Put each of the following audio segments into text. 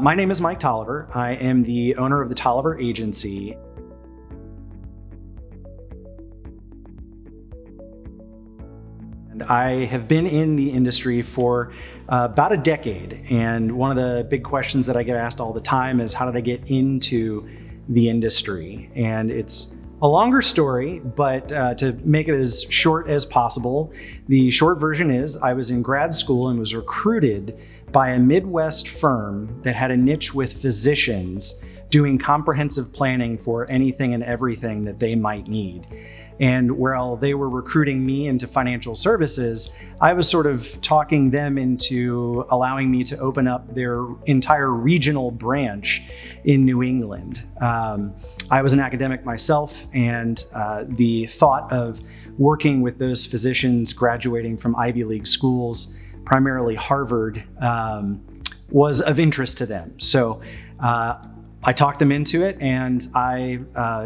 My name is Mike Tolliver. I am the owner of the Tolliver Agency. And I have been in the industry for about a decade. And one of the big questions that I get asked all the time is, how did I get into the industry? And it's a longer story, but to make it as short as possible, the short version is I was in grad school and was recruited by a Midwest firm that had a niche with physicians doing comprehensive planning for anything and everything that they might need. And while they were recruiting me into financial services, I was sort of talking them into allowing me to open up their entire regional branch in New England. I was an academic myself, and the thought of working with those physicians graduating from Ivy League schools, primarily Harvard, was of interest to them. So I talked them into it, and I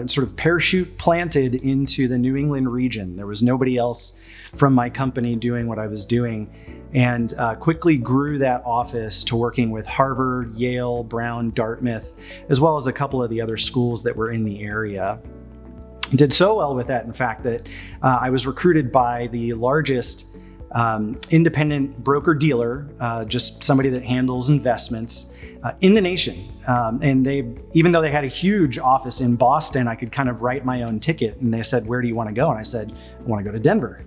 sort of parachute planted into the New England region. There was nobody else from my company doing what I was doing, and quickly grew that office to working with Harvard, Yale, Brown, Dartmouth, as well as a couple of the other schools that were in the area. Did so well with that, in fact, that I was recruited by the largest independent broker-dealer, just somebody that handles investments in the nation. And even though they had a huge office in Boston, I could kind of write my own ticket. And they said, "Where do you want to go?" And I said, "I want to go to Denver."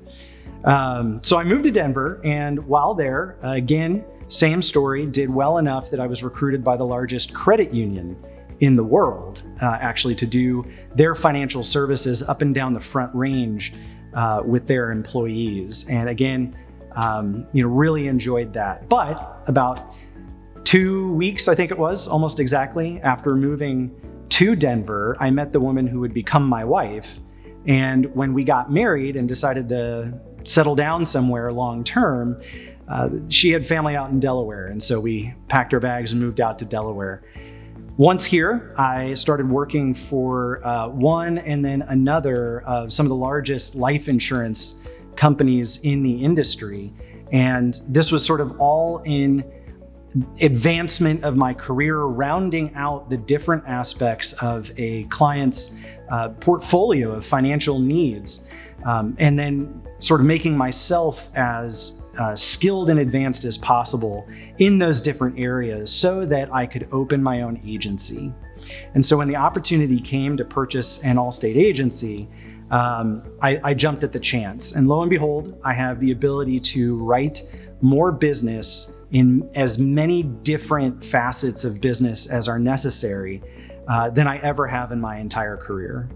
So I moved to Denver, and while there, again, same story, did well enough that I was recruited by the largest credit union in the world, actually, to do their financial services up and down the Front Range with their employees. And again, really enjoyed that. But about 2 weeks, I think it was, almost exactly, after moving to Denver, I met the woman who would become my wife. And when we got married and decided to settle down somewhere long term, she had family out in Delaware. And so we packed our bags and moved out to Delaware. Once here, I started working for one and then another of some of the largest life insurance companies in the industry. And this was sort of all in advancement of my career, rounding out the different aspects of a client's portfolio of financial needs, and then sort of making myself as skilled and advanced as possible in those different areas so that I could open my own agency. And so when the opportunity came to purchase an Allstate agency, I jumped at the chance. And lo and behold, I have the ability to write more business in as many different facets of business as are necessary than I ever have in my entire career.